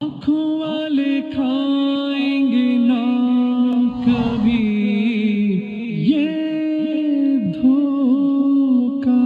آنکھوں والے کھائیں گے نہ کبھی یہ دھوکا،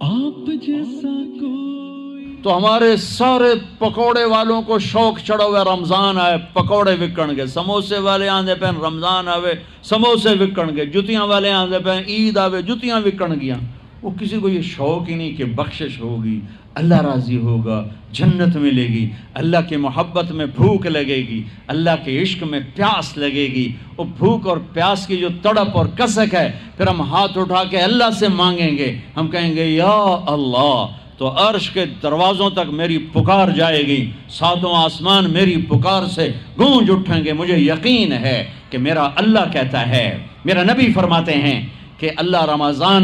آپ جیسا کوئی۔ تو ہمارے سارے پکوڑے والوں کو شوق چڑھا ہوا رمضان آئے پکوڑے وکن گے، سموسے والے آندے پہن رمضان آوے سموسے وکن گے، جتیاں والے آندے پہن عید آوے جتیاں وکن گیاں۔ وہ کسی کو یہ شوق ہی نہیں کہ بخشش ہوگی، اللہ راضی ہوگا، جنت ملے گی، اللہ کی محبت میں بھوک لگے گی، اللہ کے عشق میں پیاس لگے گی۔ وہ بھوک اور پیاس کی جو تڑپ اور کسک ہے، پھر ہم ہاتھ اٹھا کے اللہ سے مانگیں گے، ہم کہیں گے یا اللہ، تو عرش کے دروازوں تک میری پکار جائے گی، ساتوں آسمان میری پکار سے گونج اٹھیں گے۔ مجھے یقین ہے کہ میرا اللہ کہتا ہے، میرا نبی فرماتے ہیں کہ اللہ رمضان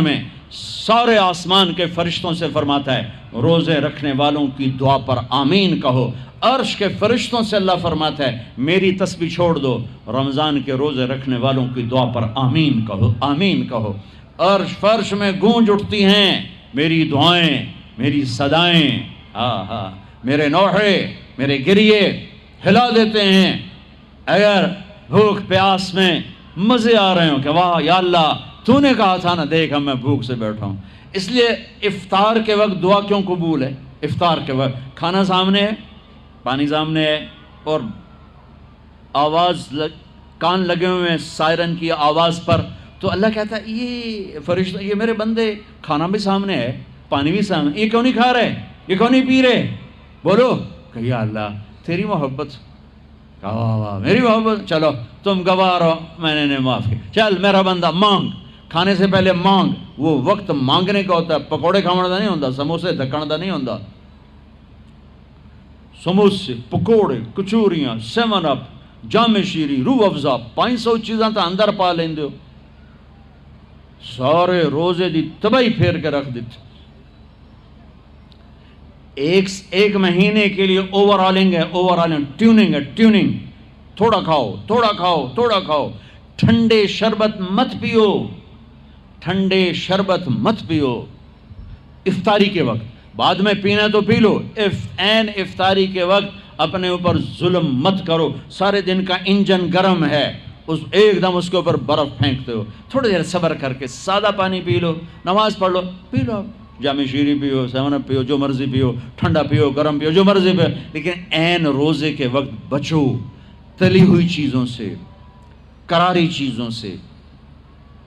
میں سارے آسمان کے فرشتوں سے فرماتا ہے روزے رکھنے والوں کی دعا پر آمین کہو۔ عرش کے فرشتوں سے اللہ فرماتا ہے میری تسبیح چھوڑ دو، رمضان کے روزے رکھنے والوں کی دعا پر آمین کہو، آمین کہو۔ عرش فرش میں گونج اٹھتی ہیں میری دعائیں، میری صدائیں، میرے نوحے، میرے گریے ہلا دیتے ہیں۔ اگر بھوک پیاس میں مزے آ رہے ہوں کہ واہ یا اللہ تو نے کہا تھا نا، دیکھ میں بھوک سے بیٹھا ہوں۔ اس لیے افطار کے وقت دعا کیوں قبول ہے؟ افطار کے وقت کھانا سامنے ہے، پانی سامنے ہے، اور آواز کان لگے ہوئے ہیں سائرن کی آواز پر، تو اللہ کہتا ہے یہ فرشتہ، یہ میرے بندے، کھانا بھی سامنے ہے، پانی بھی سامنے، یہ کیوں نہیں کھا رہے، یہ کیوں نہیں پی رہے؟ بولو کہ یا اللہ تیری محبت، واہ واہ میری محبت، چلو تم گواہ رہو، میں نے معافی، چل میرا بندہ مانگ، کھانے سے پہلے مانگ۔ وہ وقت مانگنے کا ہوتا ہے، پکوڑے کھانے کا نہیں ہوتا، سموسے دکھن کا نہیں ہوتا۔ سموسے، پکوڑے، کچوریاں، 7 اپ، جام شیری، روح افزا، 500 چیزاں تو اندر پا لیندے ہو، سارے روزے دی تباہی پھیر کے رکھ دیتے۔ ایک مہینے کے لیے اوور آلنگ ہے، ٹیوننگ ہے، ٹیوننگ، تھوڑا کھاؤ تھوڑا کھاؤ تھوڑا کھاؤ، ٹھنڈے شربت مت پیو، ٹھنڈے شربت مت پیو افطاری کے وقت، بعد میں پینا تو پی لو، این افطاری کے وقت اپنے اوپر ظلم مت کرو۔ سارے دن کا انجن گرم ہے، ایک دم اس کے اوپر برف پھینکتے ہو، تھوڑی دیر صبر کر کے سادہ پانی پی لو، نماز پڑھ لو، پی لو، جام شیری پیو، 7 اپ پیو، جو مرضی پیو، ٹھنڈا پیو، گرم پیو، جو مرضی پیو، لیکن عین روزے کے وقت بچو تلی ہوئی چیزوں سے، کراری چیزوں سے،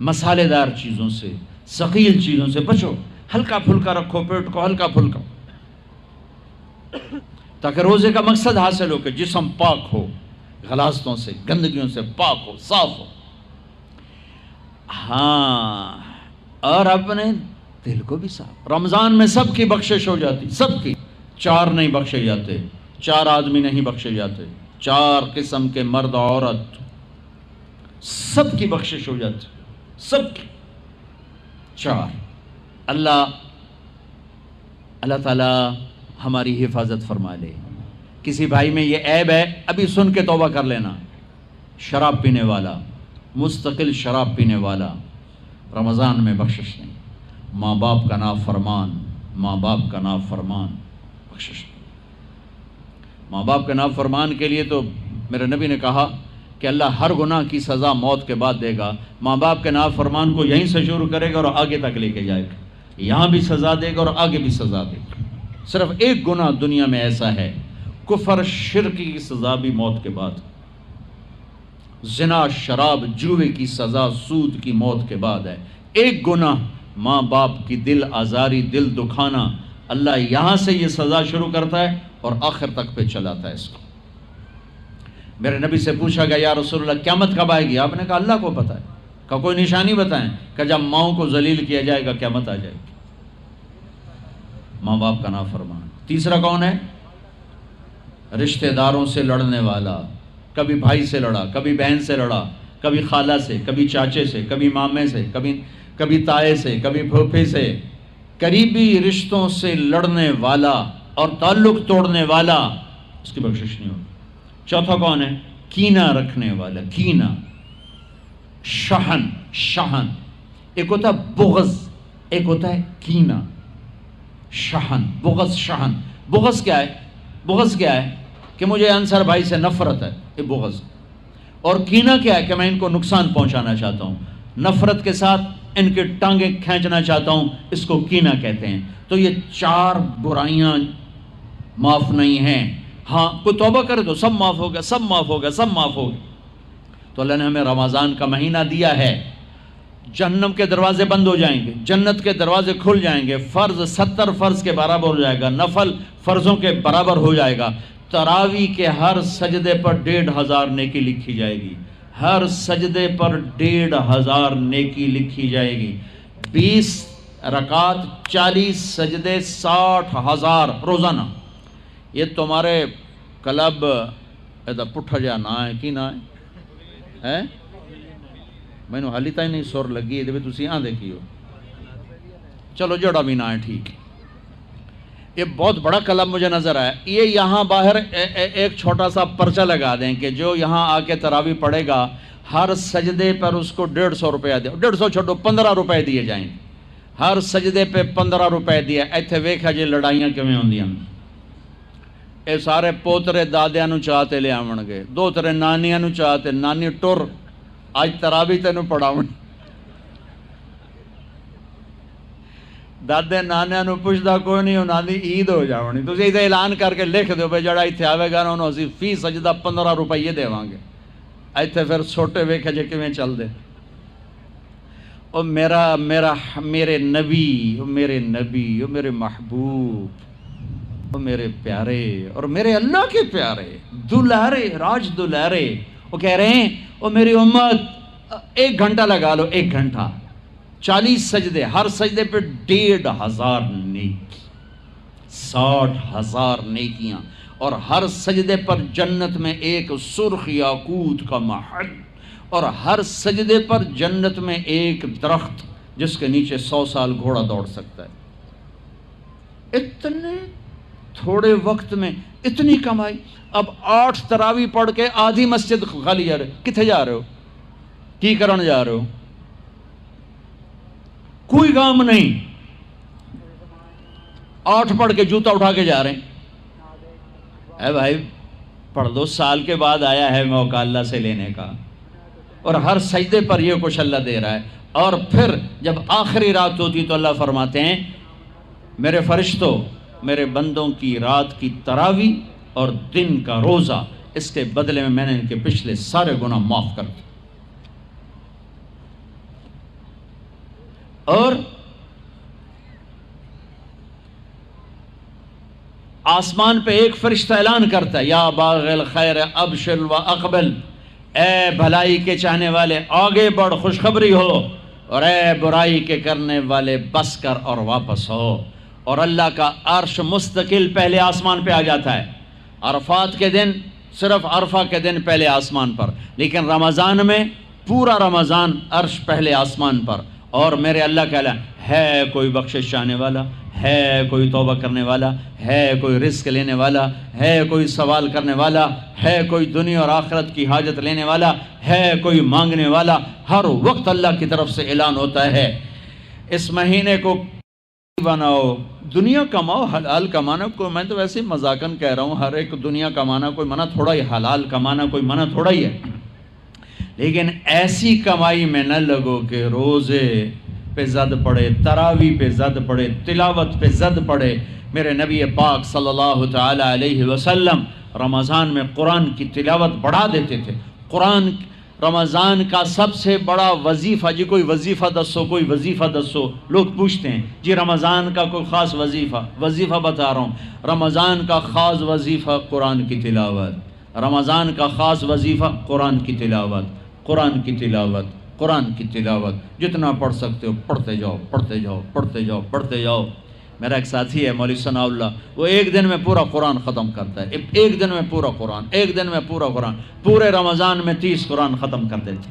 مسالے دار چیزوں سے، ثقیل چیزوں سے بچو، ہلکا پھلکا رکھو پیٹ کو، ہلکا پھلکا، تاکہ روزے کا مقصد حاصل ہو کہ جسم پاک ہو، غلاظتوں سے، گندگیوں سے پاک ہو، صاف ہو۔ ہاں، اور اپنے دل کو بھی صاف۔ رمضان میں سب کی بخشش ہو جاتی، سب کی، 4 نہیں بخشے جاتے، 4 آدمی نہیں بخشے جاتے، 4 قسم کے مرد عورت، سب کی بخشش ہو جاتی، سب کی، 4۔ اللہ تعالی ہماری حفاظت فرما لے۔ کسی بھائی میں یہ عیب ہے، ابھی سن کے توبہ کر لینا، شراب پینے والا، مستقل شراب پینے والا، رمضان میں بخشش نہیں، ماں باپ کا نافرمان، ماں باپ کا نافرمان، بخشش نہیں۔ ماں باپ کا نافرمان کے لیے تو میرے نبی نے کہا کہ اللہ ہر گناہ کی سزا موت کے بعد دے گا، ماں باپ کے نافرمان کو یہیں سے شروع کرے گا اور آگے تک لے کے جائے گا، یہاں بھی سزا دے گا اور آگے بھی سزا دے گا۔ صرف ایک گناہ دنیا میں ایسا ہے، کفر شرک کی سزا بھی موت کے بعد، زنا شراب جوے کی سزا سود کی موت کے بعد ہے۔ ایک گناہ ماں باپ کی دل آزاری، دل دکھانا، اللہ یہاں سے یہ سزا شروع کرتا ہے اور آخر تک پہ چلاتا ہے اس کو۔ میرے نبی سے پوچھا گیا یا رسول اللہ قیامت کب آئے گی؟ آپ نے کہا اللہ کو پتہ ہے۔ کہ کوئی نشانی بتائیں؟ کہ جب ماؤں کو ذلیل کیا جائے گا قیامت آ جائے گی، ماں باپ کا نافرمان۔ تیسرا کون ہے؟ رشتہ داروں سے لڑنے والا، کبھی بھائی سے لڑا، کبھی بہن سے لڑا، کبھی خالہ سے، کبھی چاچے سے، کبھی مامے سے، کبھی تائے سے، کبھی پھوپھے سے، قریبی رشتوں سے لڑنے والا اور تعلق توڑنے والا، اس کی بخشش نہیں ہوگی۔ چوتھا کون ہے؟ کینہ رکھنے والا، کینہ، شحن، ایک ہوتا ہے بغض، ایک ہوتا ہے کینہ۔ شحن، بغض شحن. بغض کیا ہے؟ بغض کیا ہے؟ کہ مجھے انصر بھائی سے نفرت ہے، یہ بغض. اور کینہ کیا ہے؟ کہ میں ان کو نقصان پہنچانا چاہتا ہوں، نفرت کے ساتھ ان کی ٹانگیں کھینچنا چاہتا ہوں، اس کو کینہ کہتے ہیں. تو یہ 4 برائیاں معاف نہیں ہیں. ہاں کوئی توبہ کرے تو سب معاف ہوگا، سب معاف ہوگا، سب معاف ہوگا. تو اللہ نے ہمیں رمضان کا مہینہ دیا ہے، جہنم کے دروازے بند ہو جائیں گے، جنت کے دروازے کھل جائیں گے، فرض 70 فرض کے برابر ہو جائے گا، نفل فرضوں کے برابر ہو جائے گا. تراویح کے ہر سجدے پر 1500 نیکی لکھی جائے گی، ہر سجدے پر 1500 نیکی لکھی جائے گی. 20 رکعت 40 سجدے 60,000 روزانہ. یہ تمہارے کلب ایدا پٹھا جا نہ ہے کی نہ ہے میں نے حالی تھی نہیں سر لگی یہ تھی آدھے کی ہو، چلو جڑا بھی نہ ہے ٹھیک. یہ بہت بڑا کلب مجھے نظر آیا. یہ یہاں باہر ایک چھوٹا سا پرچہ لگا دیں کہ جو یہاں آ کے تراویح پڑھے گا ہر سجدے پر اس کو 150 روپیہ دے، 150 چھوڑو 15 روپے دیے جائیں. ہر سجدے پہ 15 روپے دیے. ایتھے ویکھا جی لڑائیاں کیویں ہوندیاں. اے سارے پوترے دادیاں نو چاہتے لے آون گے، دوترے نانیاں نو چاہتے، نانی ٹر اج تراویح تینوں پڑھاون. دادے نانیاں نو پوچھدا کوئی نہیں، انہاں دی عید ہو جاونی. تسی ایتھے اعلان کر کے لکھ دیو بھئی جڑا ایتھے آوے گا نا انہوں اسی فی سجدہ 15 روپے دیواں گے. ایتھے پھر چھوٹے ویکھے جے کیویں چل دے. او میرے نبی، او میرے نبی، او میرے محبوب، او میرے پیارے اور میرے اللہ کے پیارے دلارے راج دلارے، وہ کہہ رہے ہیں او میری امت 1 گھنٹہ لگا لو، 1 گھنٹہ 40 سجدے، ہر سجدے پہ 1500 نیکی، 60,000 نیکیاں. اور ہر سجدے پر جنت میں ایک سرخ یاقوت کا محل، اور ہر سجدے پر جنت میں ایک درخت جس کے نیچے 100 سال گھوڑا دوڑ سکتا ہے. اتنے تھوڑے وقت میں اتنی کمائی. اب 8 تراویح پڑھ کے آدھی مسجد خالی جا رہے. کتھے جا رہے ہو؟ کی کرن جا رہے ہو؟ کوئی کام نہیں. 8 پڑھ کے جوتا اٹھا کے جا رہے ہیں. اے بھائی پڑھ دو، سال کے بعد آیا ہے موقع اللہ سے لینے کا، اور ہر سجدے پر یہ کچھ اللہ دے رہا ہے. اور پھر جب آخری رات ہوتی تو اللہ فرماتے ہیں میرے فرشتوں، میرے بندوں کی رات کی تراویح اور دن کا روزہ، اس کے بدلے میں نے ان کے پچھلے سارے گناہ معاف کر دیے. اور آسمان پہ ایک فرشتہ اعلان کرتا ہے یا باغ الخیر ابشر و اقبل، اے بھلائی کے چاہنے والے آگے بڑھ خوشخبری ہو، اور اے برائی کے کرنے والے بس کر اور واپس ہو. اور اللہ کا عرش مستقل پہلے آسمان پہ آ جاتا ہے. عرفات کے دن صرف عرفہ کے دن پہلے آسمان پر، لیکن رمضان میں پورا رمضان عرش پہلے آسمان پر. اور میرے اللہ کا اعلان ہے کوئی بخشش چاہنے والا، ہے کوئی توبہ کرنے والا، ہے کوئی رزق لینے والا، ہے کوئی سوال کرنے والا، ہے کوئی دنیا اور آخرت کی حاجت لینے والا، ہے کوئی مانگنے والا. ہر وقت اللہ کی طرف سے اعلان ہوتا ہے اس مہینے کو بناؤ، دنیا کماؤ، حلال کمانا. کوئی میں تو ویسے مذاقن کہہ رہا ہوں، ہر ایک دنیا کمانا کوئی منع تھوڑا ہی، حلال کمانا کوئی منع تھوڑا ہی ہے. لیکن ایسی کمائی میں نہ لگو کہ روزے پہ زد پڑے، تراویح پہ زد پڑے، تلاوت پہ زد پڑے. میرے نبی پاک صلی اللہ تعالی علیہ وسلم رمضان میں قرآن کی تلاوت بڑھا دیتے تھے. قرآن رمضان کا سب سے بڑا وظیفہ، جی کوئی وظیفہ دسو، کوئی وظیفہ دسو. لوگ پوچھتے ہیں جی رمضان کا کوئی خاص وظیفہ بتا رہا ہوں. رمضان کا خاص وظیفہ قرآن کی تلاوت، رمضان کا خاص وظیفہ قرآن کی تلاوت، قرآن کی تلاوت، قرآن کی تلاوت. جتنا پڑھ سکتے ہو پڑھتے جاؤ، پڑھتے جاؤ، پڑھتے جاؤ، پڑھتے جاؤ. میرا ایک ساتھی ہے مولوی ثناء اللہ، وہ 1 دن میں پورا قرآن ختم کرتا ہے. 1 دن میں پورا قرآن، 1 دن میں پورا قرآن. پورے رمضان میں 30 قرآن ختم کر دیتے.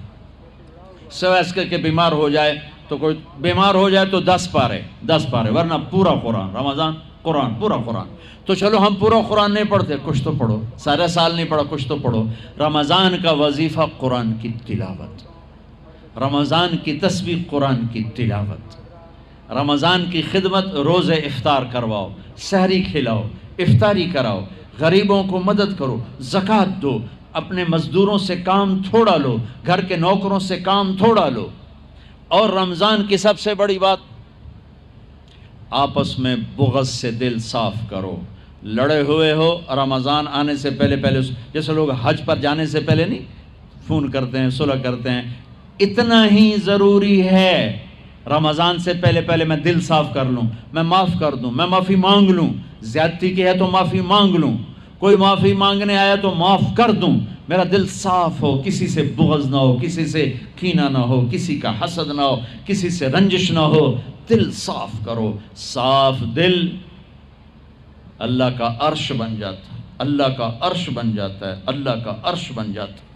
سوائے اس کے بیمار ہو جائے تو کوئی بیمار ہو جائے تو 10 پارے، ورنہ پورا قرآن رمضان، قرآن پورا قرآن. تو چلو ہم پورا قرآن نہیں پڑھتے، کچھ تو پڑھو. سارا سال نہیں پڑھا، کچھ تو پڑھو. رمضان کا وظیفہ قرآن کی تلاوت، رمضان کی تسبیح قرآن کی تلاوت. رمضان کی خدمت، روزے افطار کرواؤ، سحری کھلاؤ، افطاری کراؤ، غریبوں کو مدد کرو، زکوٰۃ دو، اپنے مزدوروں سے کام تھوڑا لو، گھر کے نوکروں سے کام تھوڑا لو۔ اور رمضان کی سب سے بڑی بات، آپس میں بغض سے دل صاف کرو۔ لڑے ہوئے ہو، رمضان آنے سے پہلے جیسے لوگ حج پر جانے سے پہلے نہیں فون کرتے ہیں، صلح کرتے ہیں، اتنا ہی ضروری ہے رمضان سے پہلے میں دل صاف کر لوں، میں معاف کر دوں، میں معافی مانگ لوں، زیادتی کی ہے تو معافی مانگ لوں، کوئی معافی مانگنے آیا تو معاف کر دوں، میرا دل صاف ہو، کسی سے بغض نہ ہو، کسی سے کینہ نہ ہو، کسی کا حسد نہ ہو، کسی سے رنجش نہ ہو، دل صاف کرو۔ صاف دل اللہ کا عرش بن جاتا ہے، اللہ کا عرش بن جاتا ہے، اللہ کا عرش بن جاتا ہے۔